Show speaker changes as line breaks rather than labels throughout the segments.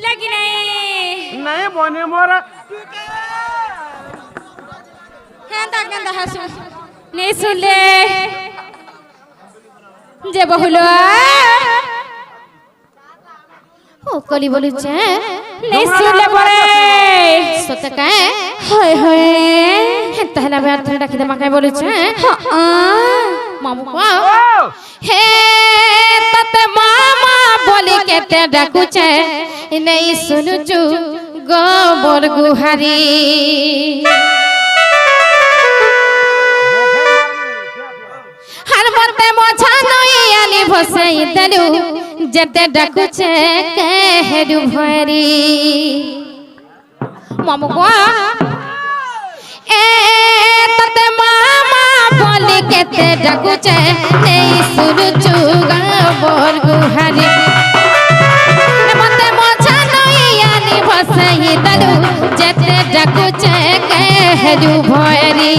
सुनला कि
नहीं बने मोरा
কেন্দা হাসু নেই শুনলে যে বহুলো ও কলি বলুছে নেই শুনলে পরে সতে কায় হয় হয় তাহলে আমি আর ডাকি দে মাকায় বলুছে মামু কো হে ততে মামা বলি কেতে ডাকুছে নেই শুনুচু গোবর গুহারি মতে মছা নই আলি ভসাই দেলু যেতে ডাকুছে কেহেরু ভরি মামু গো এ ততে মামা বলি কেতে ডাকুছে নেই সুরুচু গাবর গুহারি মতে মছা নই আলি ভসাই দেলু যেতে ডাকুছে কেহেরু ভরি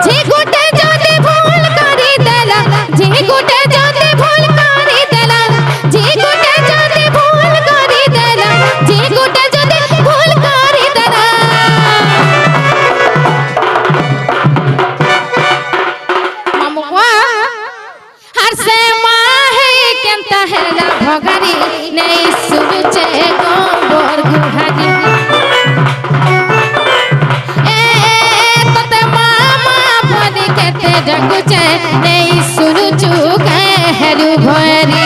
ঝিগুটে যদি ভুল করি দেলা ঝিগুটে যদি ভুল করি দেলা ঝিগুটে যদি ভুল করি দেলা ঝিগুটে যদি ভুল করি দেলা মামু আর সে মাহে কেনতা হেলা ভগারি নেই সুরুচে গোবর গুহারি ডাকুছে নেই শুনুচু কেহেরু ভরি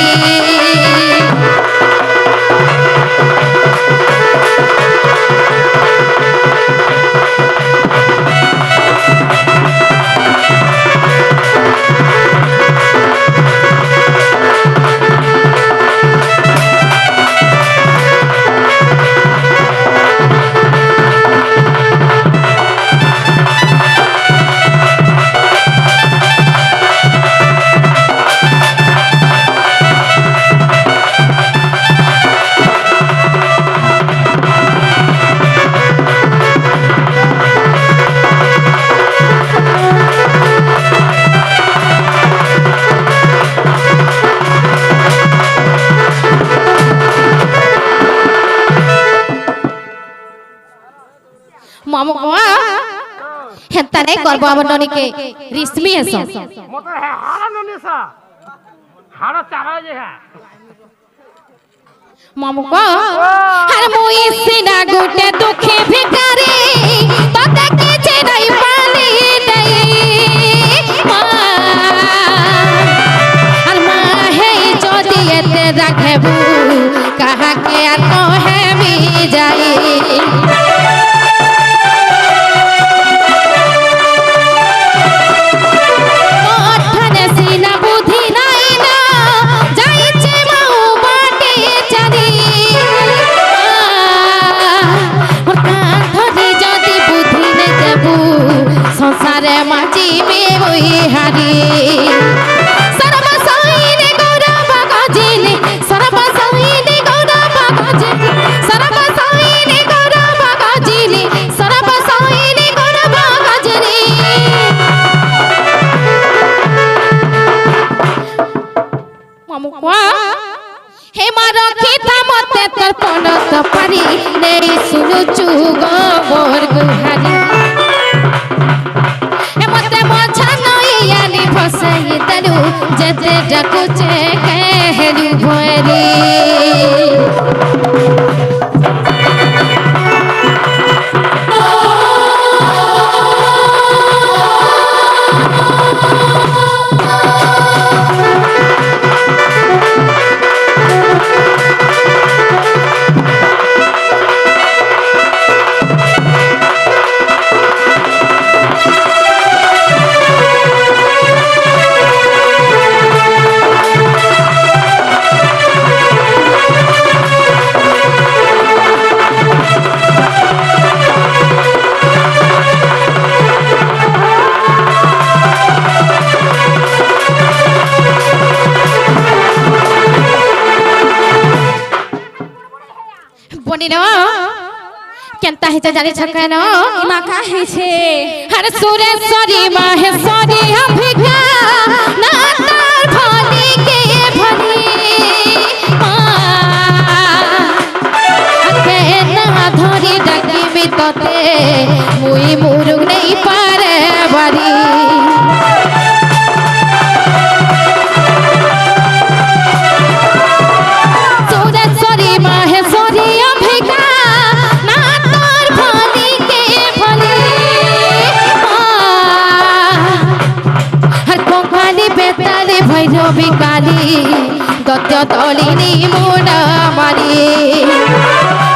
মামু হেতা নাই করব আমার ননিকে রিসমি এসো
মত হারা ননিসা হারা চারা যে হ্যাঁ
মামু আর মুই সিনা গুটে দুঃখে ভিখারি তোতে কে চেরাই পালি দেই আর মা হে যদি এতে রাখবু কাহাকে আর কহেবি যাই সংসারে মাঝি মেই হারি সর্বসাইনে গৌরব গজিনি সর্বসাইনে গৌরব গজিনি সর্বসাইনে গৌরব গজিনি সর্বসাইনে গৌরব গজিনি মামু হে মার খিতা মতে তোর পনত পারি নেই শুনুচু গোবর গুহারি ফসাই দেলু যেতে ডাকুছে কেহেরু ভরি কেনতা হেতে জানি ছকেন ইমা কাহেছে হর সুরেশ্বরী মাহেশ্বরী অভিজ্ঞা না তার ভলি কে ভলি মুই মুরুগ নেই পারে বাড়ি সুরেশ্বরী মাহেশ্বরী অভিকা না তোর ভলি কে ভলি হর কঙ্কালি বেতালি ভৈরবী কালী দত্ত তলিনী মুনা মারি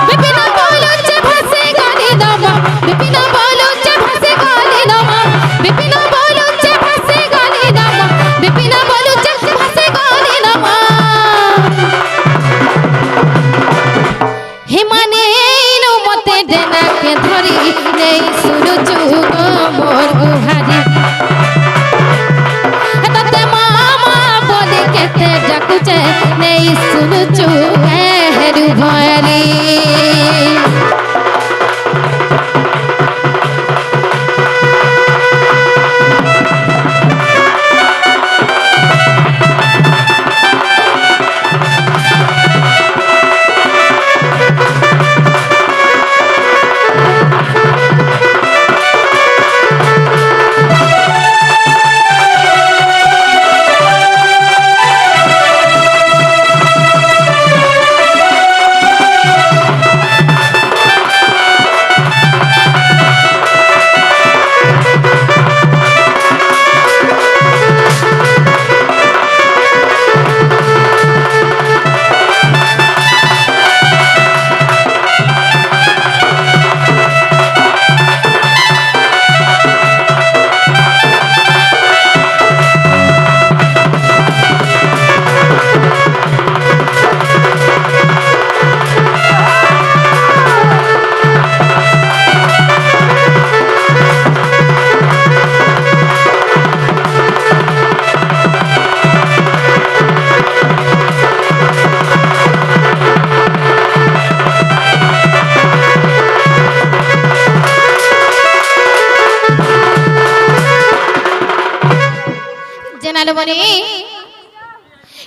বিপিন বলুছে ভাসে গালি নমা বিপিন বলুছে ভাসে গালি নমা বিপিন বলুছে ভাসে গালি নমা বিপিন বলুছে ভাসে গালি নমা হিমানে নু মতে দেনাকে ধরি নেই সুরু যুগ মোর গুহারি ততে মামা বলি কেতে ডাকুছে নেই সুরু যুগ হেরু ভয়ারি জানালো বনে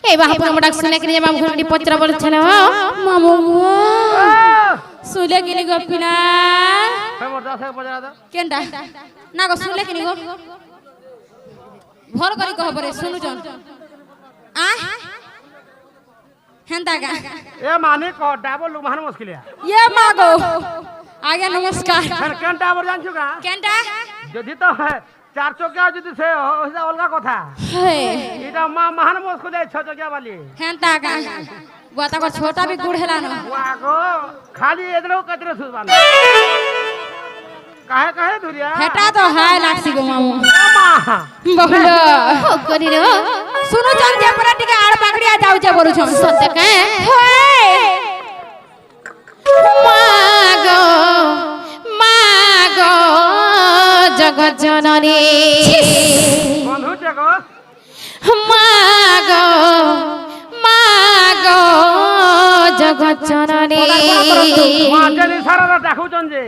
এই বাহাপুর আমরা শুনে কিনে মামু ঘরটি পত্র বলছিল মামু শুলে কিনে গো পিলা কেনটা না গো শুলে কিনে গো ভর করি কহবরে শুনুছন আ হেন্তা গা
এ মানে ক ডাবল লোক মান মুশকিল
ইয়ে মা গো আগে নমস্কার
কেন ডাবল জানছো গা
কেনটা
যদি তো চার চকিয়া যদি সে ওইটা অলগা কথা এটা মহান মুশকিল ছ চকিয়া বালি
হেন্তা গা গোটা কো ছোটা भी गुड़ हेला न
वागो खाली एदरो कतरे सुबान काहे दुरिया
हेटा तो हाय लाक्सी गो मामू
मामा
बहुलो हो करी रो सुनो जन जे परा टिके आड़ पाकड़िया जाउ जे बोलु छम सत्य का मागो मागो जगत जननी
बंधु जगो
मागो मागो जगत जननी
माजनी सारा देखुचन जे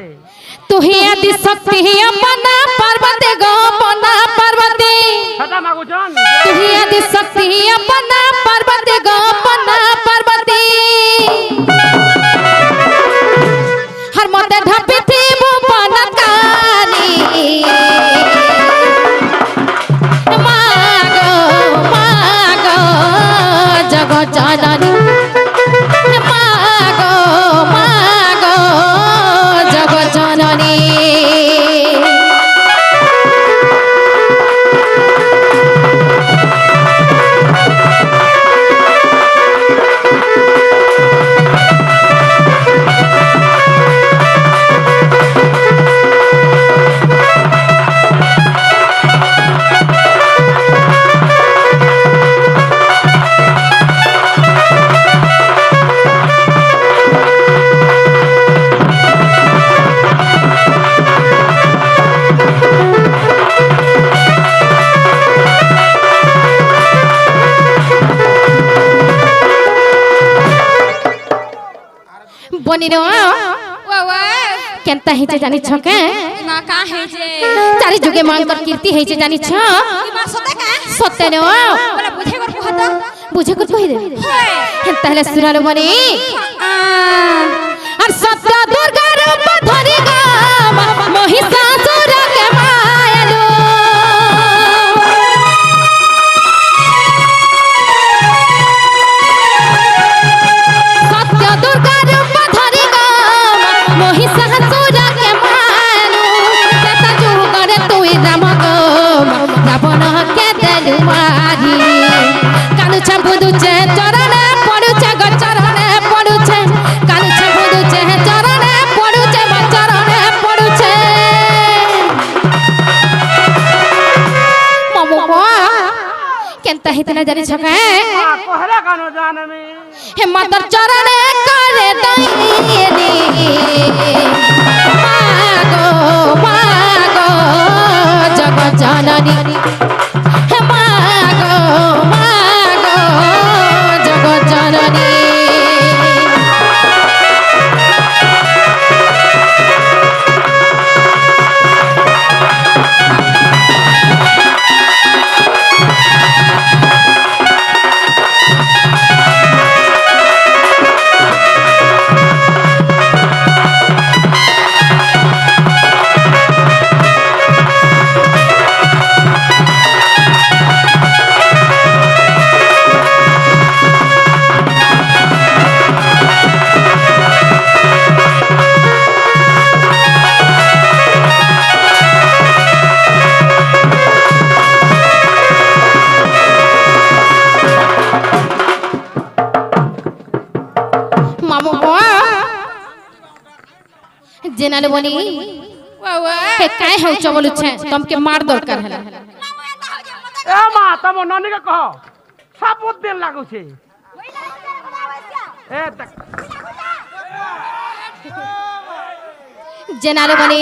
तुही आदि शक्ति अपना पार्वती गो अपना पार्वती
सदा मागुचन
तुही आदि शक्ति अपना पार्वती गो अपना पार्वती हर मते ढपी थी भुवन कानी मागो मागो जगत जननी मागो मागो जगत जननी बनिरो
वावा
केनता हेचे जानि छ के
ना का है जे
चारि जुगे मांकर कीर्ति हेचे जानि छ
मा सते का
सत्य न
बोला बुझे कर कहता
बुझे कर कहि दे ताहले सुरालो बनी और सत्य दुर्गा रूप धरि गा জননী হে মা গো জগৎ জননী জেনালে বনি হে কাই হউছ বলুছে তমকে মার দরকার হলা
এ মা তম ননিকে কহ সাপত দিন লাগুছে এ
জেনালে বনি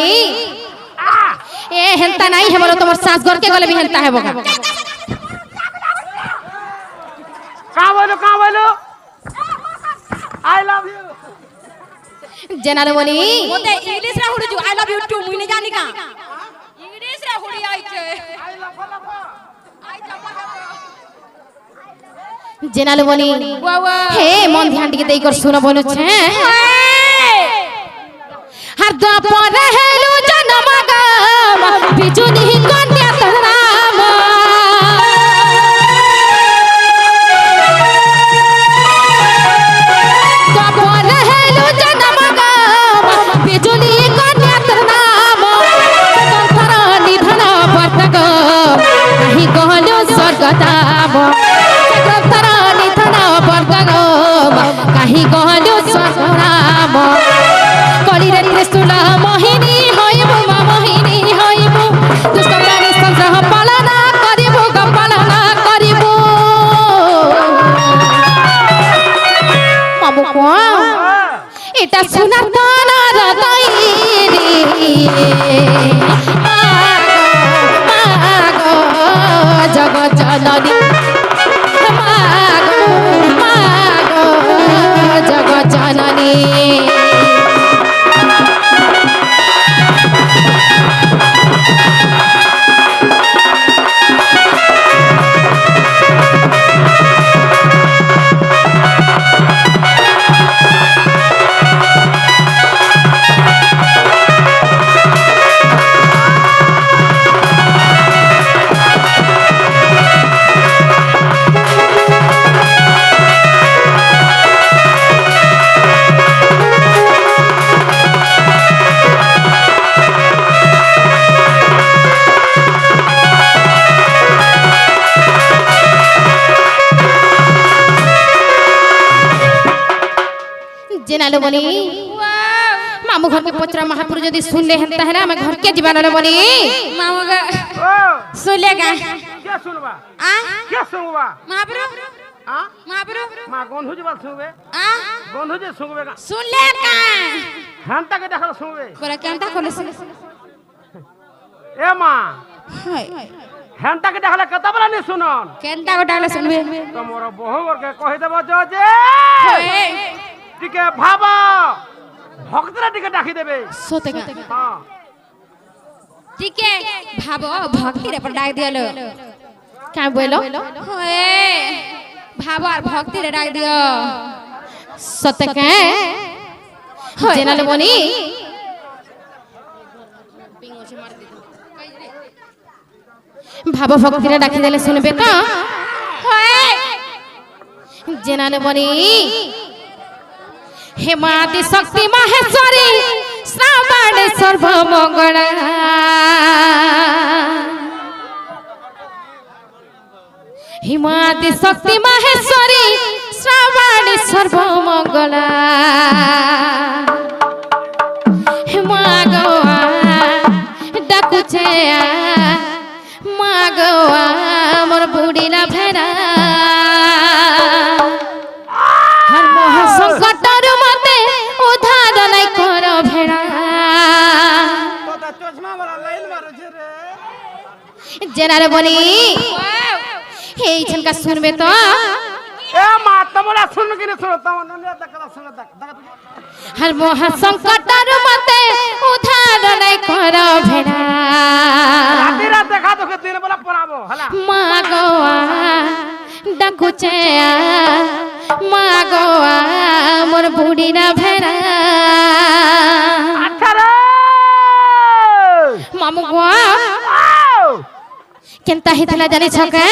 এ হেলতা নাই হে বলো তোমার সাস ঘর কে গলে भी হেলতা হেবো
কা বলো আই লাভ ইউ
জেনালে বনি
মোতে ইংলিশ রে হুড়ি আই লাভ ইউ টু মুই নে জানি কা ইংলিশ রে হুড়ি আইছে
আই লাভ
জেনালে বনি হে মন ধ্যান দিকে দেই কর শুনো বলুছে हर द्वापर हेलु जन्म गाम बिजुनी कन्या तराम द्वापर हेलु जन्म गाम बिजुनी कन्या तराम संतर निधन वर्तक कहि कहलु स्वर्गधाम संतर निधन वर्तक कहि कहलु स्वर्गधाम कलिरे त्रिशूल मोहिनी होइबु मा मोहिनी होइबु दुष्ट प्राणी संग्रह पालना करिबु ग पालना करिबु मामु को एटा सुना ताना रदाई रे मागो जगत जननी मागो जगत जननी जनालो बनी मामू घर के पचरा महापुर यदि सुन ले हंता है ना मैं घर के जीवानो बनी
मामू का
ओ
सुन लेगा
क्या सुनबा
आ
क्या सुनबा
महापुर
आ
महापुर
मा गंधु जी बात सुनबे
आ
गंधु जी सुनबे का
सुन लेगा
हंता के देखल सुनबे
बड़ा केंता खोले से
ए मा
हाय
हंता के देखल कत बला नहीं सुनन
केंता को डाले सुनबे
तमरो बहु के कहि देबो जे
होए
टिके भाबा भक्तरा टिके डाकी देबे
सोतेगा
हां
ठीक है भाबो भक्ति रे पर डाक दियो
क्या बोलो
होए भाबो और भक्ति रे डाक दियो
सतके जनालो बनी भाव भक्ति रे डाकी देले सुनबे का
होए
जनालो बनी हेमादि शक्ति माहेश्वरी श्रावण सर्व मंगला हेमादि शक्ति माहेश्वरी श्रावण सर्व मंगला मागवा डाकुचे मागवा मोर बुढ़ीला भेड़ा हर महासंकटर मते उधार नहीं कर भेड़ा
तो चश्मा वाला लाइन मारो छे रे
জেনারে বলি এইখানকার শুনবে তো
এ মা তোমরা শুনো কি না শুনো তোমার নলিয়া দেখা শুনো দেখা
আর মহা সংকটর মতে উদ্ধার নাই কর ভেড়া
রাতে রাত দেখা তোকে দিন বেলা পড়াবো হলা
মা গোয়া ডাকুছে মা গোয়া মোর বুড়িরা ভেড়া
আচ্ছা রে
মামু গোয়া কেনতা হিতলা জানি ছকে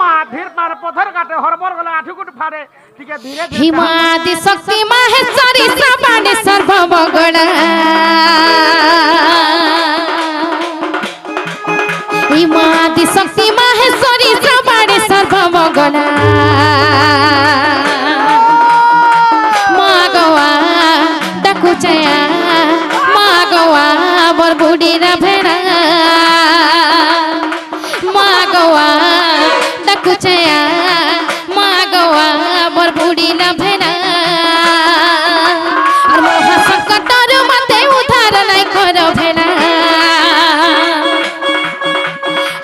মা ধীর পার পথর কাটে হরবর গলা আঠুকুট ফাড়ে টিকে ধীরে ধীরে
হিমাদি শক্তি মাহেশ্বরী শ্রবণে সর্বমঙ্গলা হিমাদি শক্তি মাহেশ্বরী শ্রবণে সর্বমঙ্গলা মা গোয়া ডাকুছে মা গোয়া বর বুড়িরা ভেড়া মা গোয়া ডাকুছে মা গোয়া বর বুড়িরা ভেড়া আর মহা সংকটর মতে উদ্ধার নাই কর ভেড়া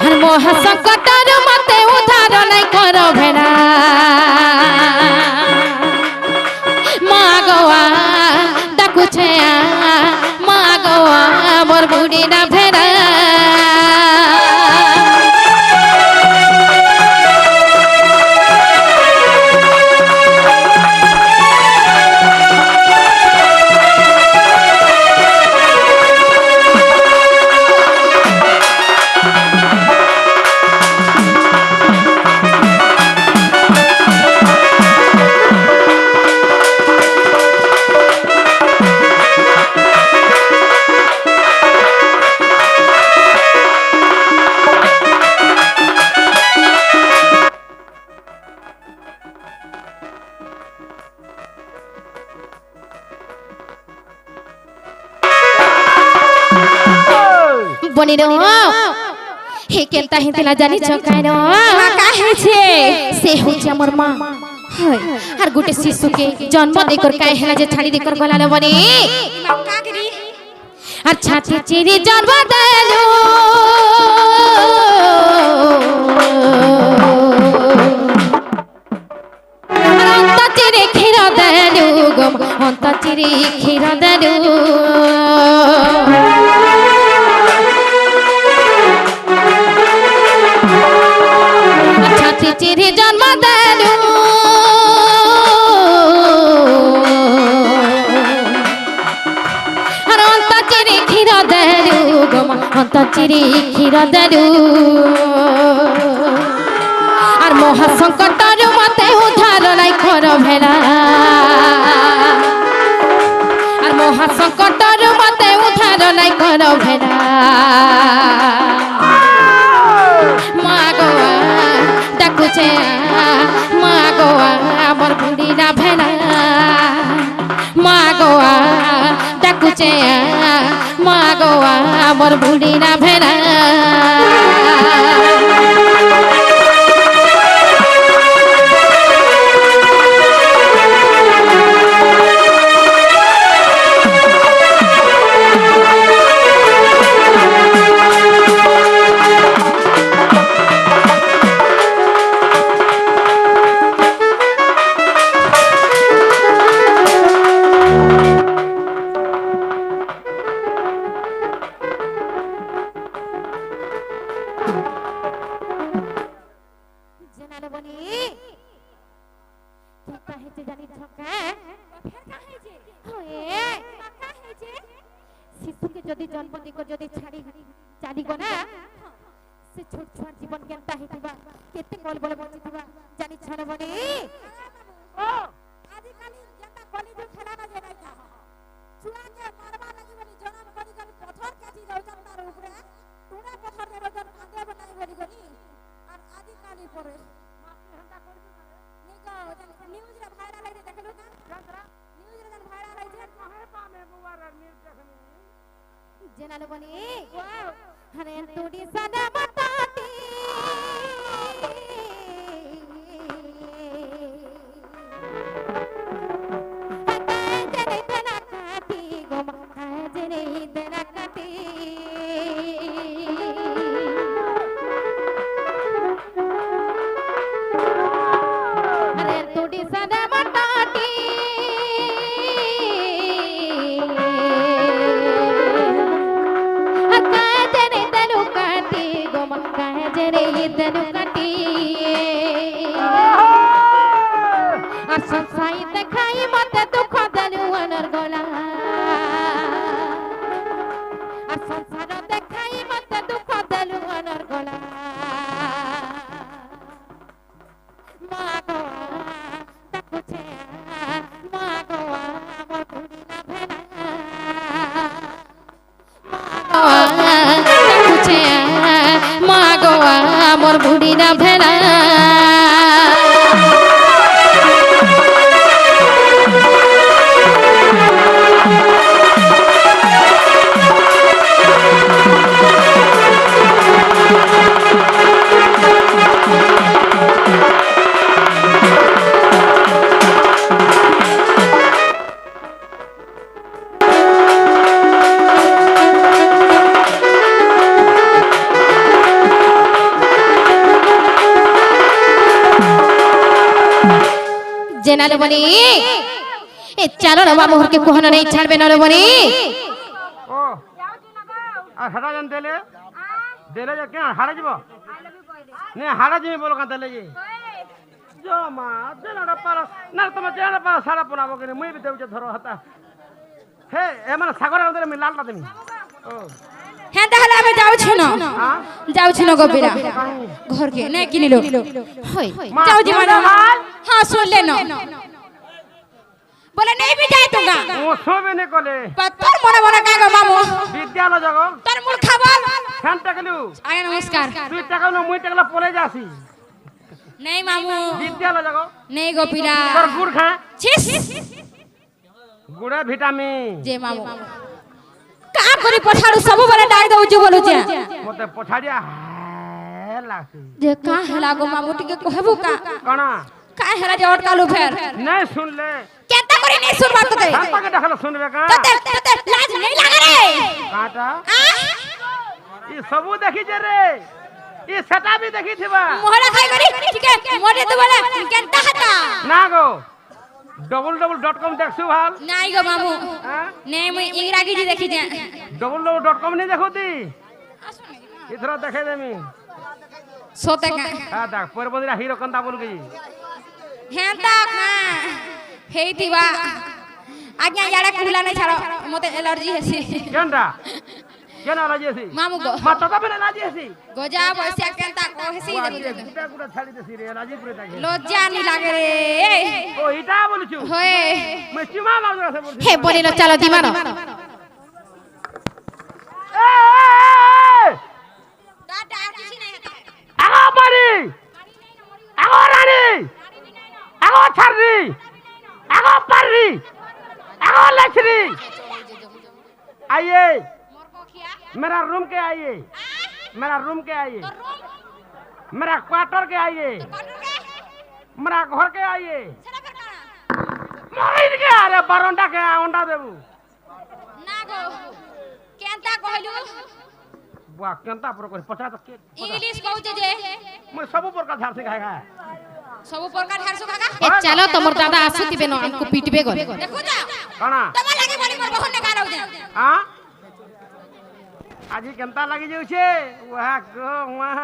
আর মহা সংকটর মতে উদ্ধার নাই কর ভেড়া মা গোয়া ডাকুছে মা গোয়া বর বুড়িরা ভেড়া বনির হে কেনতা হিতলা জানি ছকাইর কাহেছে সে হচ্ছে আমার মা হয় আর গোটে শিশুকে জন্ম দেকর কাই হেলা যে ছাড়ি দেকর গলালে বনি আর ছাতি চিরি জন্ম দেলো অন্ত চিরি ক্ষীর দেলো গম অন্ত চিরি ক্ষীর দেলো ছাতি চিরি জন্ম দেলো আর অন্ত চিরি ক্ষীর দেলো গম অন্ত চিরি ক্ষীর দেলো আর মহা সংকটর মতে উদ্ধার নাই কর ভেড়া আর মহা সংকটর মতে উদ্ধার নাই কর ভেড়া মা গোয়া ডাকুছে মা গোয়া আমার বুড়িরা ভেড়া মা গোয়া ডাকুছে মা গোয়া আমার বুড়িরা ভেড়া শিশুকে যদি জন্ম দিক যদি ছাড়ি চালিব না সে ছোট ছোট জীবন কেনতা হইতিবা কেতে কল বলে বঞ্চিতিবা জানি ছাড় বনি ও আদি কালি যেটা কলি যে খেলা না যে নাইতা ছুয়াকে মারবা লাগি বলি জনম করি করি পথর কাটি যাউতাম তার উপরে টুনা পথর দেব জন কাঁদে বনাই বলি বলি আর আদি কালি পরে মাকে হন্তা করবি না নিগো নিউজ রে ভাইরাল হইতে দেখলু না নিউজ রে ভাইরাল হইছে কহে পামে বুয়ার নিউজ দেখনি জেনালে বনি হরে তোড়ি সাদা মাতাতি रे दिन कटिए আর সংসাই দেখাই মতে দুঃখ দেলু অনর গলা আর সংসার দেখাই মতে দুঃখ দেলু অনর গলা মা গো দেখুছে মা গো আমার কুড়িনা ভেলা মা গো দেখুছে মা গো আমার বুড়িনা ভেলা জেনালে বলি এ চলো না বাবু হরকে কোহনা নেই ছাড়বে না রে বলি
ও আর হারা জান দেলে দেলে যে কেন হারা যাব নে হারা জিমি বলো কান দেলে যে জমা জেনাটা পারা না তোমার জেনাটা পারা সারা পনাবো কেন মুই বি দেউছে ধরো হাতা হে এ মানে সাগরের মধ্যে আমি লালটা দেমি ও
হ্যাঁ তাহলে আমি যাচ্ছি না যাচ্ছি না গবিরা ঘরকে নে কিনিলো
হই
যাও জি ম্যাডাম হ্যাঁ শুন ले ना बोले नहीं भी जाए तुगा
ও সবে নে কলে
তোর মনে মনে কাগো মামু
বিদ্যালয় যাগো
তোর মুখ খাবল
ফ্যান টাকলু
আগে নমস্কার
তুই টাকালো মুই টাকলা পলে যাসি
नहीं मामू
বিদ্যালয় যাগো
नहीं गोपीरा
তোর গুড় খা
छिस
গুড়ে ভিটামিন
जे मामू का करी पठाड़ू सब बोले डाक दउ जो बोलु जे
মতে পছাড়িয়া লাগছি
जे का हला गो मामू टिके कहबू का
কণা
का हला जे अटकालू फेर
नहीं सुनले
केता करी नहीं सुनबा तो दे
তাকে দেখালো শুনবে কা
तो लाज नहीं लागे रे
কাটা
आ
ই সবু দেখি যে রে ই সেটা বি দেখি থিবা
मोहरा खाई करी ठीक है मोरे तो बोले केता हता
না গো www.com দেখছু ভাল
नहीं गो मामू
হ্যাঁ
नहीं मुई इंग्राजी जी देखी जे
www.com नहीं দেখুতি ইথরা দেখে দেমি
सोते का
হ্যাঁ দেখ পরবন্দিরা হিরো কন্তা বলু কি
हेंता का हेतिबा आज्ञा याडा खुला नहीं छाड़ो मते एलर्जी हेसी
কেনটা কেন রাজি আছি
मामू गो
মা টাটা বেলে রাজি আছি
गोजा बसिया केंता को हेसी दे
গুটা গুটা ছাড়ি দেছি রে রাজি পুরে তাকে
लज्जा नहीं लागे रे
ও এটা বলছু
होए
মই চিমা মাউজ আছে বলছি
হে বলি না চলো দিমানো
टाटा किसी नहीं है
আগো পারি আগো রানী আগো ছাড়রি আগো পারি আগো লছরি आइए
मोर को खिया
मेरा रूम के आइए मेरा रूम के आइए मेरा क्वार्टर के आइए मेरा घर के आइए
सेना फिर काना
मोहित के अरे बरोंडा के अंडा देबू
ना गो केंता कहलु
बुआ केंता पर कोई 50 के
इंग्लिश कहू जे
मैं सब पर का झाड़ से खाएगा
सब प्रकार हरसु काका
এ চলো তোমার দাদা আসুতিবে না আমকো পিটবে গলে
देखो जा
कणा
तमा लागे बोली मोर बहन ने गारौ जे
हां आजी केंता लागि जाउ छे वाह गो वाह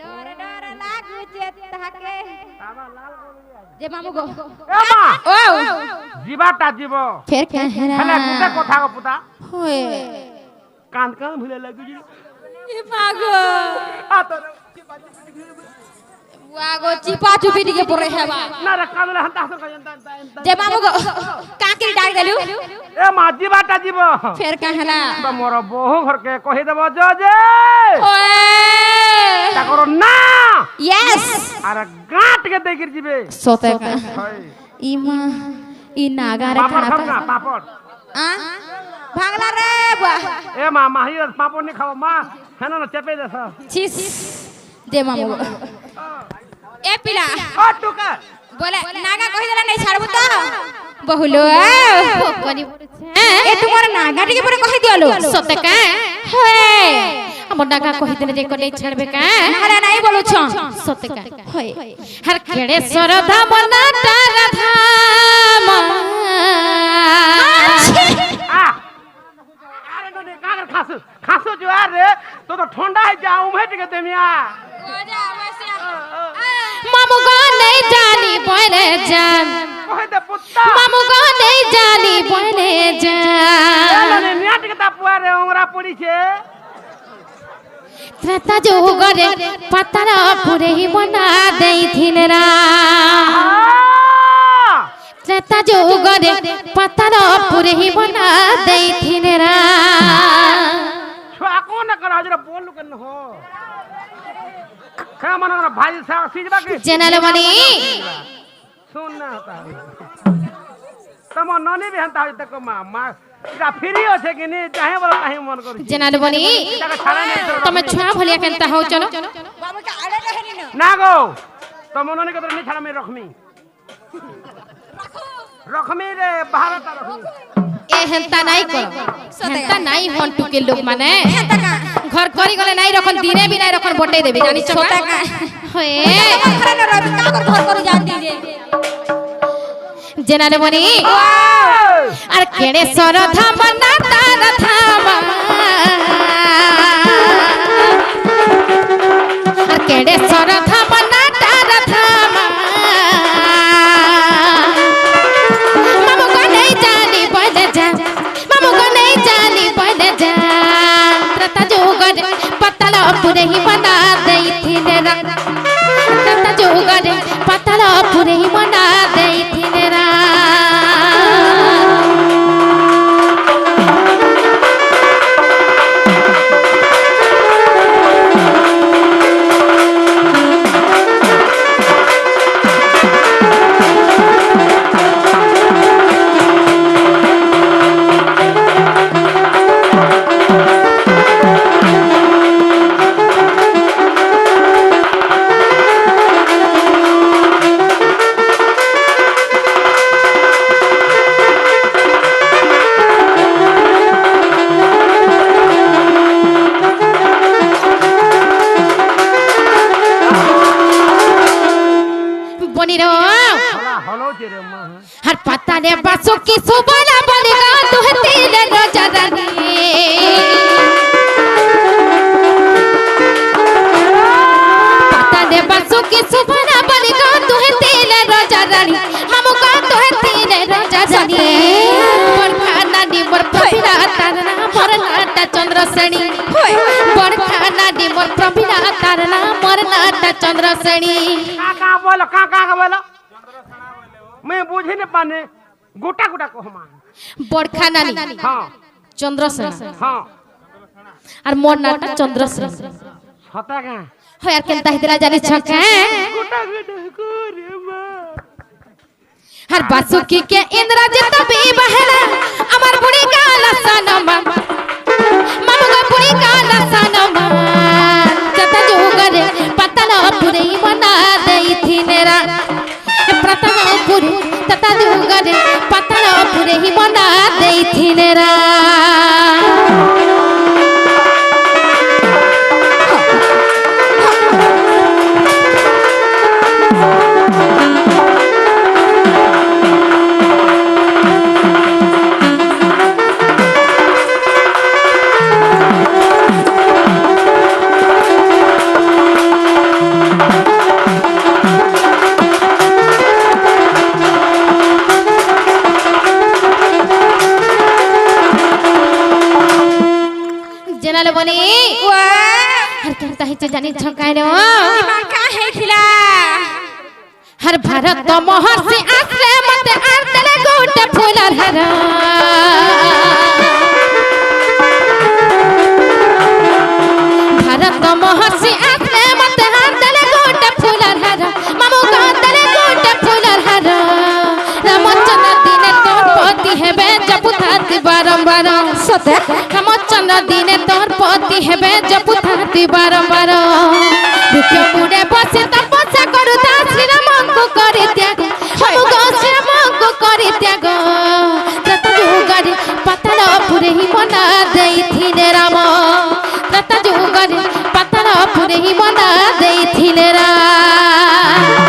डर डर लागु जे ताके
बाबा लाल गोली
जे मामू गो
ए मां
ओ
जीवाटा जीव
ফের কেহরা
हेले गुटे कथा को पुता
होए
कांद कांद भूले लागु जी
ए मागो
आ तो
वागो चिपा चुपी दिके परे हेबा
ना रे कांदले हंता हंता का
जे मामू गो काकी डाक देलु
ए मां जीवाटा जीव
फेर कहला
तो मोर बहु घर के कहि देबो जे
ओए
ताकर ना
यस
अरे गांट के देगिर जीवे
সতে কা
हाय
ইমা ই নাগারে
पापड़
খারাপ
खाना पापड़
आ भागला रे बा
ए मां माही पापड़ नहीं खाओ मां है ना चेपे देसा
छिस जे मामू गो ए पिला
ओ टुका
बोले नागा कहि देला नहीं छाड़बू तो बहुलो
ফকনি
ए तुमर नागा टिके परे कहि दियलो
সতে কা
हे
আমার ডাকা কহিদেলে যে কলে ছাড়বে কা
हरे नहीं बोलू छ
সতে কা হয় হর কেড়ে সরধা বনাটা রাধা মা
आ अरे नो ने कागर खासु खासु जो आ रे तो ठंडा है जा उमे के तेमिया
मामू को नहीं जानी बोले जान
कहे दे पुत्ता
मामू को नहीं जानी बोले जान
ने मियाट के तापुआ रे ओंगरा पड़ी छे
त्रता जो गरे पत्थर पुरे ही बना देथिन रा त्रता जो गरे पत्थर पुरे ही बना देथिन रा
छुआ को न करा जरा बोल कन हो खा मन भाई सा सीजबा के
जनल मनी
सुन ना होता तम ननी भी हंता तक मा इटा फ्री होछे कि नहीं चाहे बोला काहे मन करू
जनल मनी
इटा छाड़ा नहीं
तमे छुआ भलिया केनता हो चलो
बाबू का आड़े कहनी न
ना गो तम ननी के तो नहीं छाड़ा में रखमी रखमी रे भारत रखमी
ए हेंता नहीं करो हेंता नहीं हन टुके लोग माने
हेंता का
घर करी गले नहीं रखन दिने भी नहीं रखन बटे देबे जानी छ
छोटा का
होए
खरे न रवि का कर घर करू जान दी रे
जनल मनी আর কেড়ে সর ধাম না তার ধাম আর কেড়ে সর ধাম না তার ধাম মামু কো নেই জানি বলে যা মামু কো নেই জানি বলে যা ত্রতা যোগরে পতল পুরে হি বনা দেইথিলে রা ত্রতা যোগরে পতল পুরে হি বনা দেইথিলে রা हर पता ने बसो की सुबला बलगा दुहती ले रोजरानी पता ने बसो की सुबला बलगा दुहती ले रोजरानी हमु का दुहती ले रोजरानी बरखा नानी मोर प्रभिना तारना मोर नाटा चंद्रसेनी बरखा नानी मोर प्रभिना तारना मोर नाटा चंद्रसेनी
का बोलो मैं बुझे न पाने गोटा गोटा को हम
बरखा नानी
हां
चंद्रसेन
हां
और मोर नाटा चंद्रसेन
छता का
हो यार केनता हितला जानी छका
गोटा गोटा को रे मां
हर बासुकी के इंद्रजित भी बहला अमर बुढ़ी का लसनमा मामू का बुढ़ी का लसनमा जता जोगरे पतल पुरे बना देई थी नेरा प्रथम पुरी तता जोगरे पतल पुरे बना देई थी नेरा जनल बनी हर कहता है जानी छकाइनो
दिमाग का है खिला
हर भारत महर्षि आश्रे मत आर्तले गोटे फूलर हर भारत महर्षि आश्रे मत आर्तले गोटे फूलर हर मामू कांतले गोटे फूलर हर रामचंद्र दिने तोर पति हेबे जपुथाति बारंबार सते रामचंद्र दिने तोर पति हेबे जपुथाति बारंबार दुख मुड़े बसे तपस्या करुता श्री राम को करे त्याग हम गो श्री राम को करे त्याग तत जुगरे पतल पुरे ही बना देई थिले राम तत जुगरे पतल पुरे ही बना देई थिले राम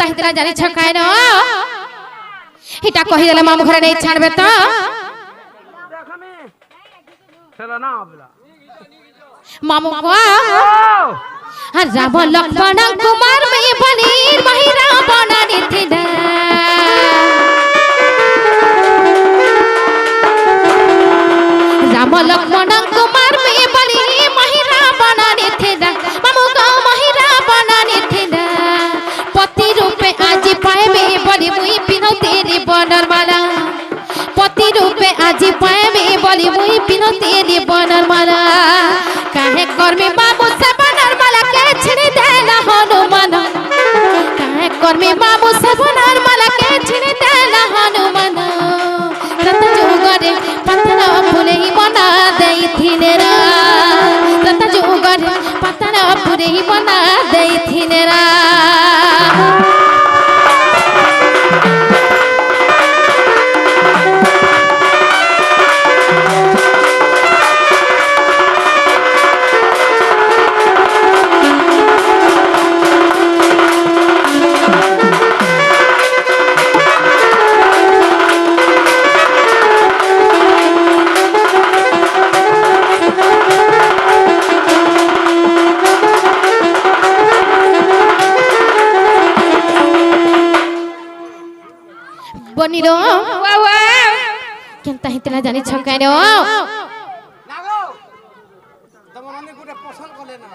হিতরা জানি ছকায় না এটা কহি দিলে মামু ঘরে নেই ছাড়বে তো
দেখ আমি ছেলে না বলা
মামু গো রাম লক্ষ্মণ কুমার মেয়ে বলির মহিরা বনানি থিলা রাম লক্ষ্মণ কুমার মেয়ে বলি মহিরা বনানি থিলা মামু গো মহিরা বনানি থিলা পতি রূপে আজি পাইবে বলি মুই পিনো তেরি বনর মালা পতি রূপে আজি পাইবে বলি মুই পিনো তেরি বনর মালা কাহে কর্মী বাবু সে বনর মালা কে ছিড়ে দেলা হনুমান কাহে কর্মী বাবু সে বনর মালা কে ছিড়ে দেলা হনুমান রত যুগরে পতন ফুলে বনা দেইথিলে রা রত যুগরে পতন ফুলে বনা দেইথিলে রা বনিরো কেনতা হিতলা জানি ছকায় রে
লাগো তোমার অনেক গুটে পছন্দ করলে না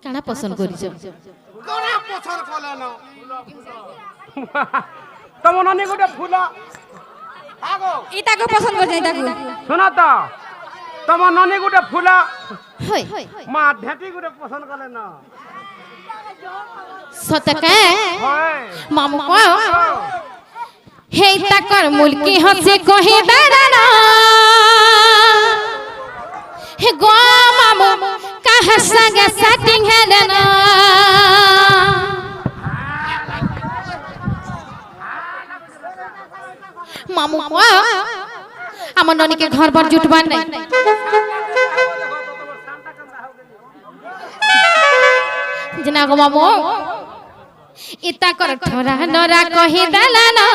কানা পছন্দ করিছ
কোনা পছন্দ করলে না তোমার অনেক গুটে ফুল আগো
ইতাকে পছন্দ করছে ইতাকে
শোনা তো তোমার অনেক গুটে ফুল
হই
মা ঢেটি গুটে পছন্দ করলে না
সতকে
হয়
মামু কো হে তাকর মুলকি হসে কহে দাঁড়ানা হে গো মামু কাহা সঙ্গে সেটিং হেলে না মামু কো আমার ননিকে ঘর বার জুটবার নাই जना गो मामू इता कर ठोरा नरा कहि दलाना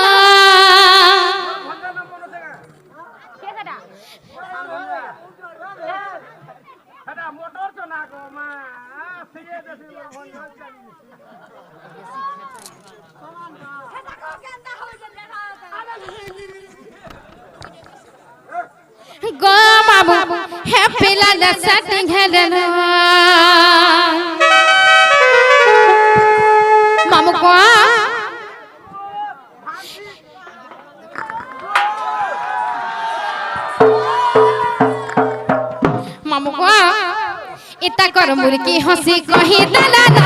এটা মোটর তো না গো মা সিয়ে দেছি
गो मामू हैप्पी लाला सेटिंग हेलेना मामू को मामू को इता कर मुर्गी हंसी कही दलाना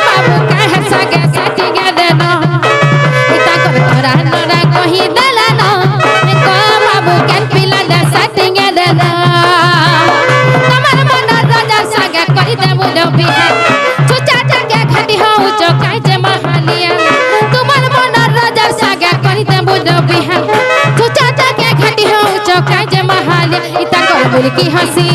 मामू कहे सगे सटी गेलेना इता कर तोरा नरा कही दलाना मामू केन पिलाला सटी गेलेना तमर मन राजा सगे कही देबो लबी है चुचा जगे घटी हो चकाई जे महालिया तुमर मन राजा सगे कही देबो लबी है चुचा जगे घटी हो चकाई जे महालिया इता कर मुर्गी हंसी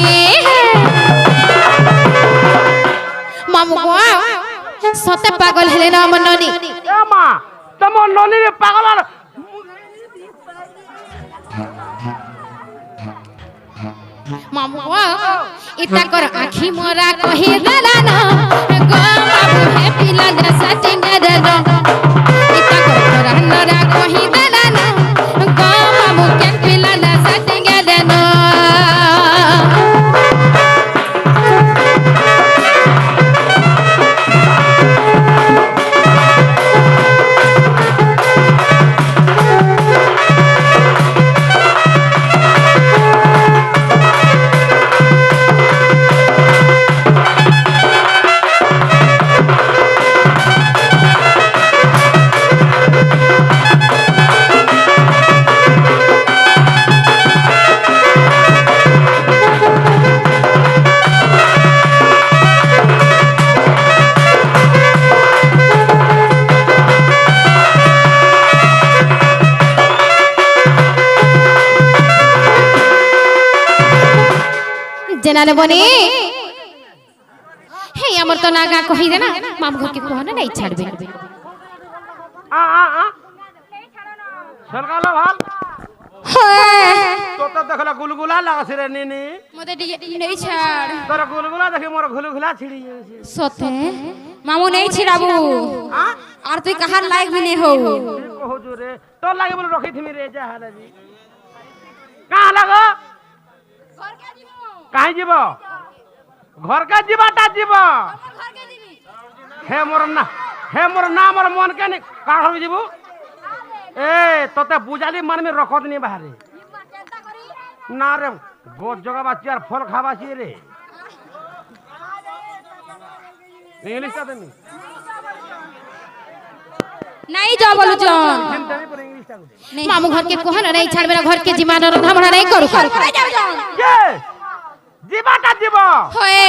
मामू को सते पागल हेले ना मननी
এ মা তোমার ননি পাগল আর
मामू को इता कर आखी मोरा कही दलाना गो बाबू है पिला दे सेटिंग दे दो इता कर तोरा नरा कही दलाना गो बाबू केन पिला दे सेटिंग दे दो जेनाले बने हे हमर तो नागा कहि दे ना माम घर के कहने नहीं छाड़बे
সরকালো ভাল
হয়
তো তো দেখলা গুলগুলা লাগাছে রে নিনি
মতে ଟିକେ নেই ছাড়
তোর গুলগুলা দেখি মোর গুলগুলা ছিড়ি যাচ্ছে
সতে মামু নেই ছিড়াবু আর তুই কাহার লাইক भी नहीं हो
কহু জুরে তোর লাগে বলে রখি থিমি রে যা হালাজি কাহ লাগো কাহি যাব ঘর কা যাবাটা যাব হে মোর না মোর মন কে নি কাহ হই যাব এ তোতে বুঝালি মানমি রখত নি বাহারে না রে গোট জগাবাছি আর ফল খাবাছি রে ইংলিশটা দেমি
नहीं जा बोलू जन
হিন্দি পরে ইংলিশটা কই
मामू घर के कोहन नहीं छाड़बे ना घर के जिम्मा रंधा बड़ा नहीं करू
কে যাবাটা যাব
होए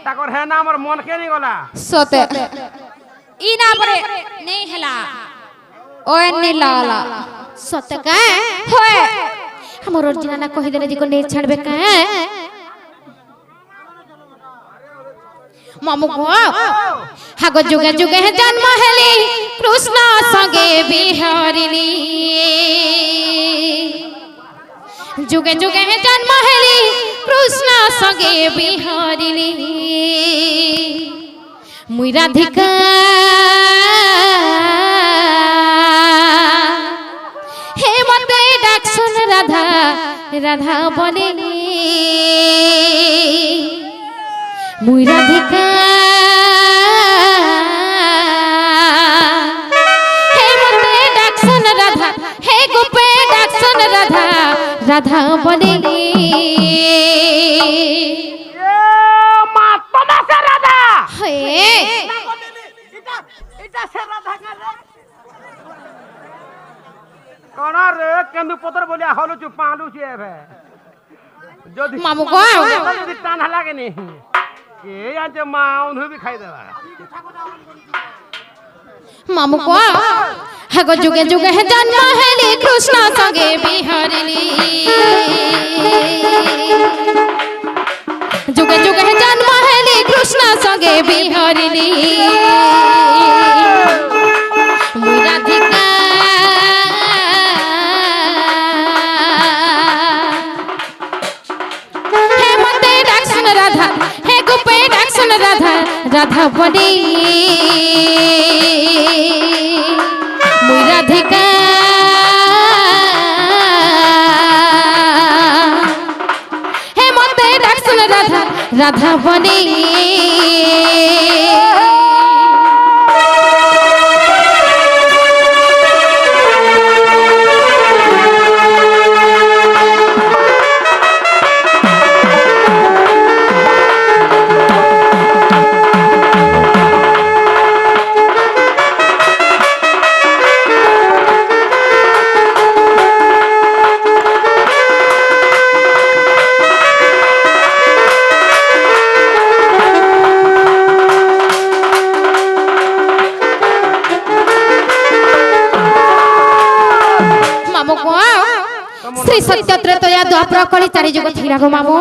তাকর হে না আমার মন কে নি গলা
सते
ई ना परे नहीं हला ओए नहीं लाला
सते का
होए
हमर ओरिजिनल ना कहि देले दिको नहीं छाड़बे का मामू को हागो जुगे जुगे जन्म हेली कृष्ण संगे बिहारिली जुगे जुगे जन्म हेली कृष्ण संगे बिहारिली मुई राधिका हे मते डाकसन राधा राधा बोलिली मुई राधिका हे मते डाकसन राधा हे गोपे डाकसन राधा राधा बोलिली
এ মা তোমা সে রাধা
हे
এটা সে রাধা রে কোন রে কেন্দু পতর বলিয়া হলু চু পালু চি এবে যদি
मामू को
যদি টান লাগে নি কে আজ মা উনহু भी খাই দেবা
मामू को हगो जुगे जुगे जन्म हेली कृष्ण संगे बिहारिली जुगे जुगे जन्म हेली कृष्ण संगे बिहारिली मुई राधिका हे मते डाकसन राधा हे गोपे डाकसन राधा राधा बोली मुई राधिका हे मते डाकसन राधा राधा बोली मामू को श्री सत्य त्रैतया द्वापर कली चारि जुग थिला गो मामू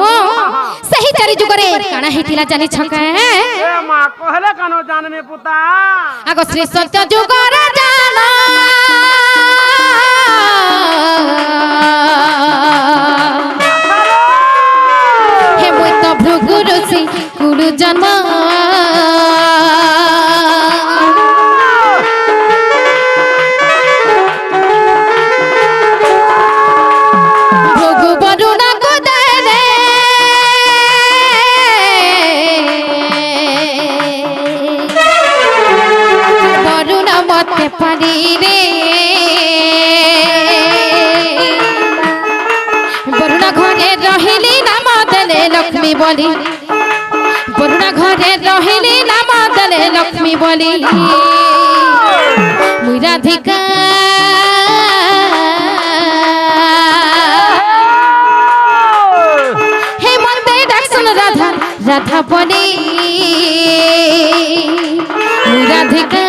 सही चारि जुग रे काना हेतिला जानि छका
এ মা কহলে কানো জাননে পুতা
आगो श्री सत्य जुग रे जाना हे मोय तो भृगु ऋषि कुरु जन्म भृगु वरुण को देले वरुण मते पारी रे वरुण घरे रहिली नाम देले लक्ष्मी बोली वरुण घरे रहिली नाम देले लक्ष्मी बोली मुई राधिका हे मते डाकसन राधा राधा बोली मुई राधिका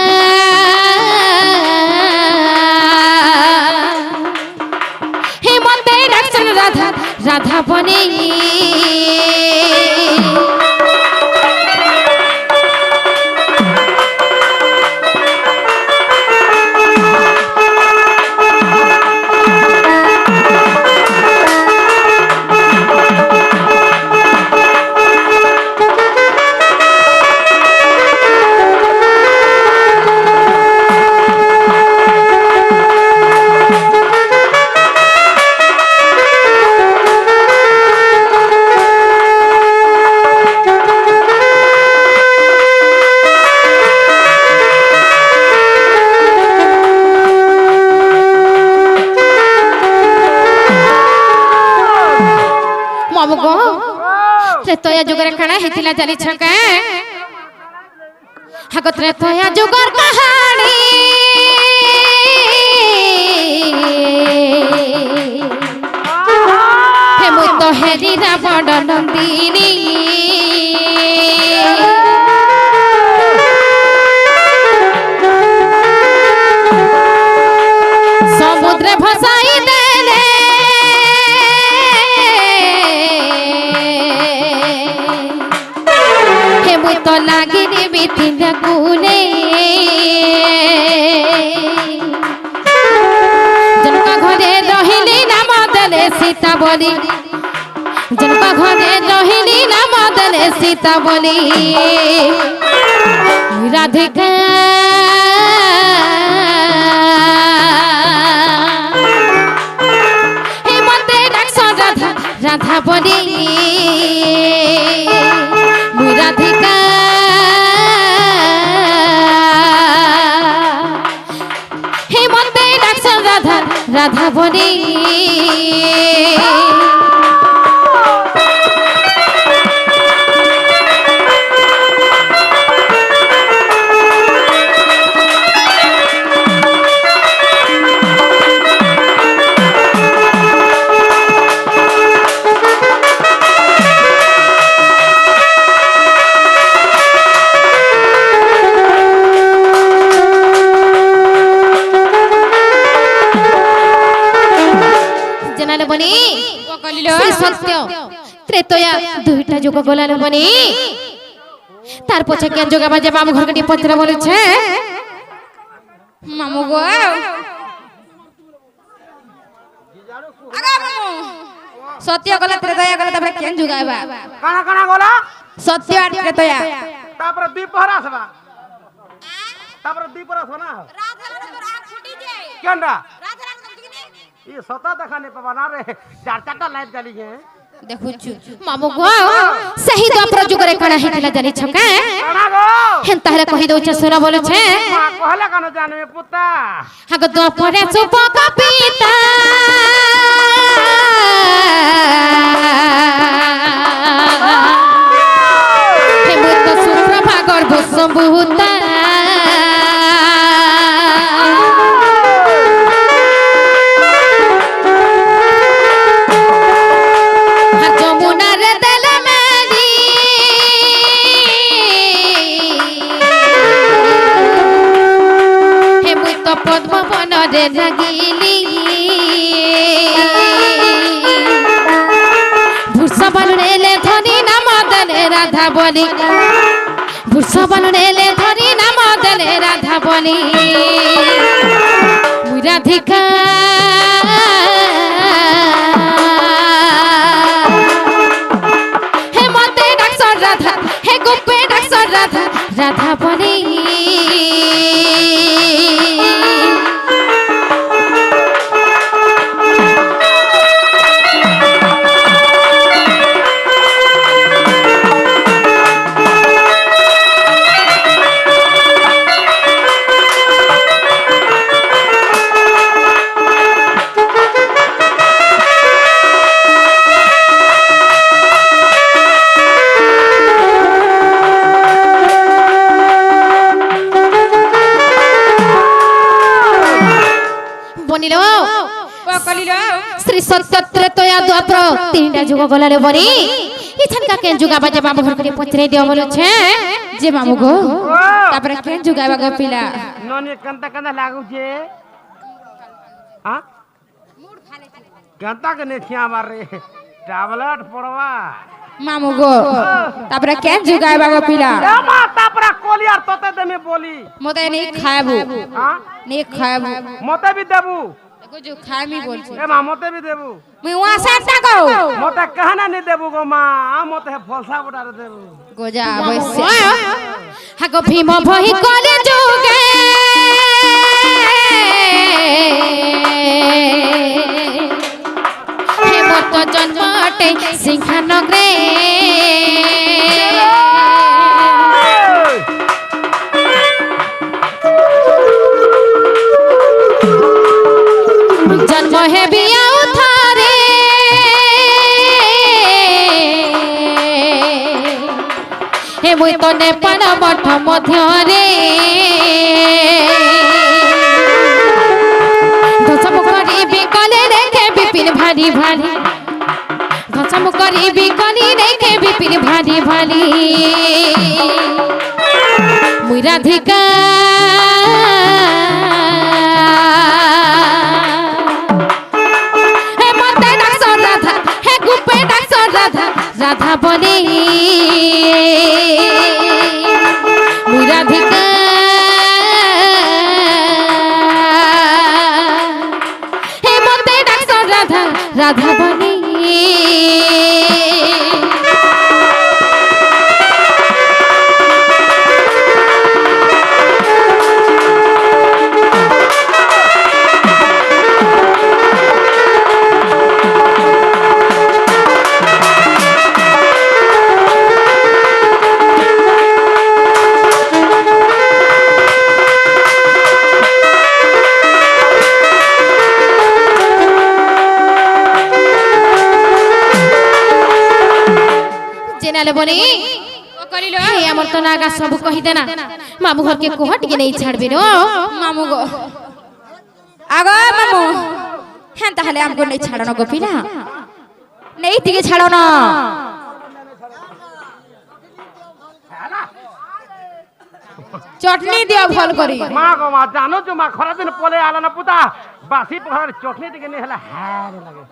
हे मते डाकसन राधा राधा बोली त्रेतया जुगर काना हेतिला जानी छका हागो त्रेतया जुगर कहानी हे मु तो हेरी रावण नंदिनी समुद्र भसाई देले हे मु तो लागिनी बिथिन गुने जनका घरे रहिली नाम देले सीता बोली जनका घरे रहिली नाम देले सीता बोली राधिका हे मते डाक्स राधा राधा बोली मुई राधिका हे मते डाक्स राधा राधा बोली बनी श्री सत्य त्रेतया दुईटा जुग गलाल बनी तार पछे केन जुग बाजे मामू घर के पत्र बोले छे
मामू गो आगा मामू सत्य गला त्रेतया गला तबरे केन जुग आबा
काना काना गोला
सत्य और त्रेतया
तापर द्विपहरा सबा तापर द्विपहरा सोना
रात हला तो आंख फुटी जाए
केनरा
रात हला समझ गनी
ये सता देखाने पाबा ना रे चार चारटा लाइट जली है
देखु छु
मामू गो सही द्वापर जुग रे काना हेतिला जानी छका
काना गो
हेन ताहले कहि दउ छे सोना बोले छे
मां कहला कानो जानवे पुता
हागो द्वापर चुप कपिता हे मु तो सुप्रभा गर्भ संभूता पद्म बन रे लगिली भूषा बलुनेले धनी नाम देले राधा बोली भूषा बलुनेले धनी नाम देले राधा बोली मुई राधिका हे मते डाक्स राधा हे गोपे डाक्स राधा राधा बोली बनिलो
कलिलो
श्री सत्य त्रेतया द्वापर तीनटा जुग गलाले बनी इथन का केन जुगा बाजे बाबू घर के पचरे दियो बोले छे
जे मामू गो तापर केन जुगाबा गो पिला
नोनी कंता कंता लागू छे हां मूड खाले कंता के नेठिया मार रे टैबलेट पड़वा
मामू गो तापर केन जुगाबा गो पिला
ए मा तापर कोलियार तोते दे में बोली
मते नहीं खाबू
हां
नहीं खाबू
मते भी देबू
देखो जो खामी बोल छे
ए मा मते भी देबू
मैं वहां साटा गो
मते कहना नहीं देबू गो मां मते फलसा बटा देबू
गोजा अवश्य
हागो भीम भई करे जुगे हे मत जन्मटे सिंहानगरे जन्म है बिया उथारे মুই তো নেপাল মঠ মধ্যরে ধসম করিবি কলে রেখে বিপিন ভারি ভারি ধসম করিবি কলি রেখে বিপিন ভারি ভারি মুই রাধিকা হে মতে ডাকছ রাধা হে গুপে ডাকছ রাধা রাধা বলে মুই রাধিকা হে মতে ডাকছ রাধা রাধা বলে জেনালে বনি
করিল
হে আমার তো নাগা সব কহি দেনা মামু ঘর কে কোহ টিকে নেই ছাড়বি নো
মামু গো আগো মামু হ্যাঁ তাহলে আমগো নেই ছাড়ানো গো পিলা নেই দিকে ছাড়ানো চটনি দিও ভাল করি
মা গো মা জানো তো মা খরা দিন পলে আলা না পুতা বাসি পহার চটনি দিকে নি হলা হ্যাঁ লাগে